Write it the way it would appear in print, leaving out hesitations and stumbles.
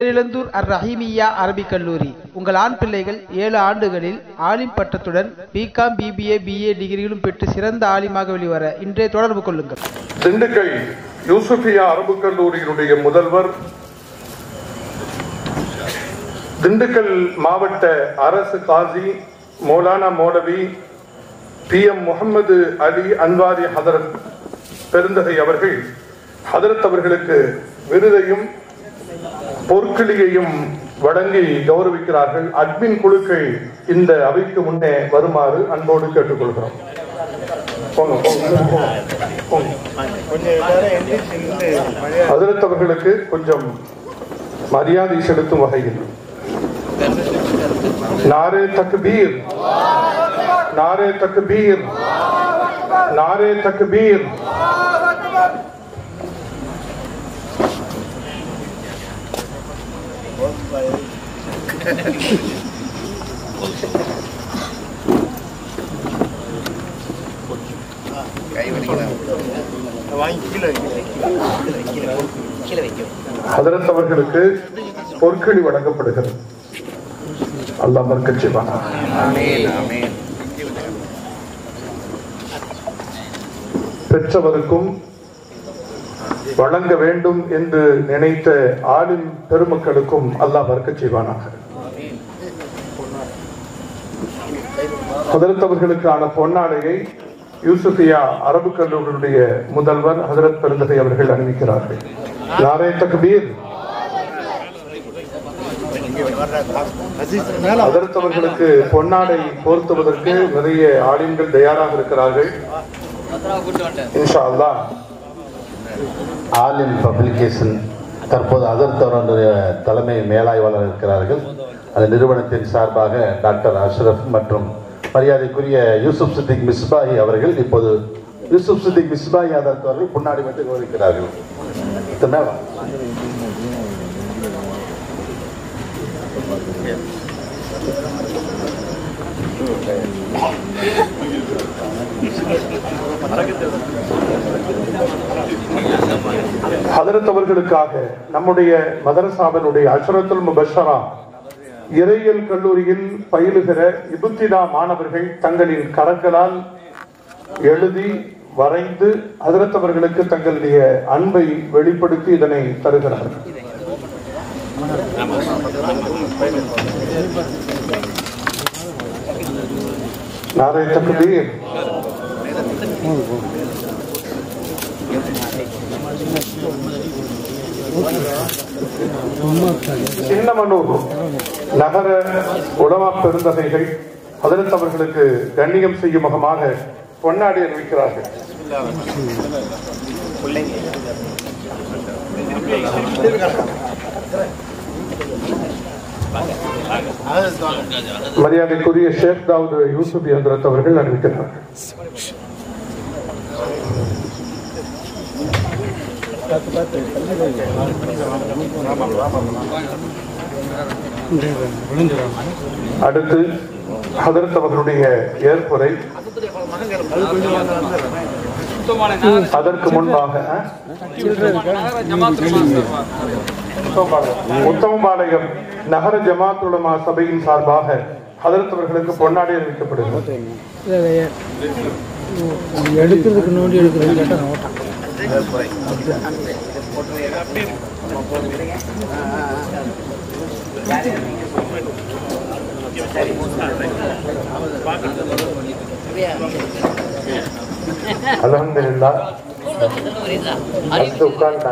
தேரிழந்தூர் அர் ரஹீமியா அரபிக் கல்லூரி. உங்கள் ஆண் பிள்ளைகள் 7 ஆண்டுகளில் ஆலிம் பட்டத்துடன் பிகாம், பிபிஏ, பிஏ டிகிரிகளும் பெற்று சிறந்த ஆலிமாக வெளிவர இன்றே தொடர்பு கொள்ளுங்கள். திண்டுக்கல் யூசுஃபியா அரபுக் கல்லூரியினுடைய முதல்வர், திண்டுக்கல் மாவட்ட அரசு காசி மௌலானா மௌலவி PM முகமது அலி அன்வாரி ஹதரத் பெருந்தகை அவர்கள் ஹதரத் அவர்களுக்கு விருதையும் பொற்கிளியையும் வழங்கி கௌரவிக்கிறார்கள். அட்மின் குழுக்கள் இந்த அவைக்கு முன்னே வருமாறு அன்போடு கேட்டுக்கொள்கிறோம். ஹதரத் அவர்களுக்கு கொஞ்சம் மரியாதை செலுத்தும் வகையில் நாரே தக்பீர், நாரே தக்பீர், நாரே தக்பீர். ஹதரத் அவர்களுக்கு பொற்கிளி வழங்கப்படுகிறது. அல்லாஹ் பரக்கத் செய்வான். பெற்றவருக்கும் வழங்க வேண்டும் என்று நினைத்த ஆலிம் பெருமக்களுக்கும் அல்லாஹ் பரக்கத் செய்வானாக. ஹதரத் அவர்களுக்கான பொன்னாடையை யூசுஃபியா அரபு கல்லூரியுடைய முதல்வர் ஹதரத் பெருந்தகை அவர்கள் அணிவிக்கிறார்கள். நாரே தக்பீர். ஹதரத் அவர்களுக்கு பொன்னாடை போர்த்துவதற்கு நிறைய ஆலிம்கள் தயாராக இருக்கிறார்கள். இன்ஷா அல்லாஹ் ஆலிம் பப்ளிகேஷன் தற்போது ஹதரத் அவர்களுடைய தலைமை மேலாய்வாளர் இருக்கிறார்கள். அந்த நிறுவனத்தின் சார்பாக டாக்டர் அஷ்ரப் மற்றும் மரியாதைக்குரிய யூசுப் சித்திக் மிஸ்பாஹி அவர்கள் இப்போது யூசுப் சித்திக் மிஸ்பாஹி ஹதரத் அவர்கள் பொன்னாடை பெற்று கௌரவிக்கிறார்கள். ஹதரத் அவர்களுக்காக நம்முடைய மதரசாவினுடைய அஷ்ரத்துல் முபஷ்ஷரா இறையியல் கல்லூரியில் பயிலுகிற இபுத்திதா மாணவர்கள் தங்களின் கரங்களால் எழுதி வரைந்து ஹதரத் அவர்களுக்கு தங்களுடைய அன்பை வெளிப்படுத்தி இதனை தருகிறார்கள். நாரே தக்பீர். சின்னமனூர் நகர உலமா பெருந்தகைகள் ஹதரத் அவர்களுக்கு கண்ணியம் செய்யும் முகமாக பொன்னாடி அறிவிக்கிறார்கள். மரியாதைக்குரிய ஷேக் தாவூத் யூசுப் ஹதரத் அவர்கள் அறிவிக்கிறார்கள். அடுத்து ஹதரத் அவர்களுடைய ஏற்புரை. அதற்கு முன்பாக உத்தமபாளையம் நகர ஜமாத் உலமா சபையின் சார்பாக ஹதரத் அவர்களுக்கு பொன்னாடை அறிவிக்கப்படுகிறது. எடுக்கிறதுக்கு நோண்டி எடுக்கிறது அல்ஹம்துலில்லாஹ். உட்கார்ந்து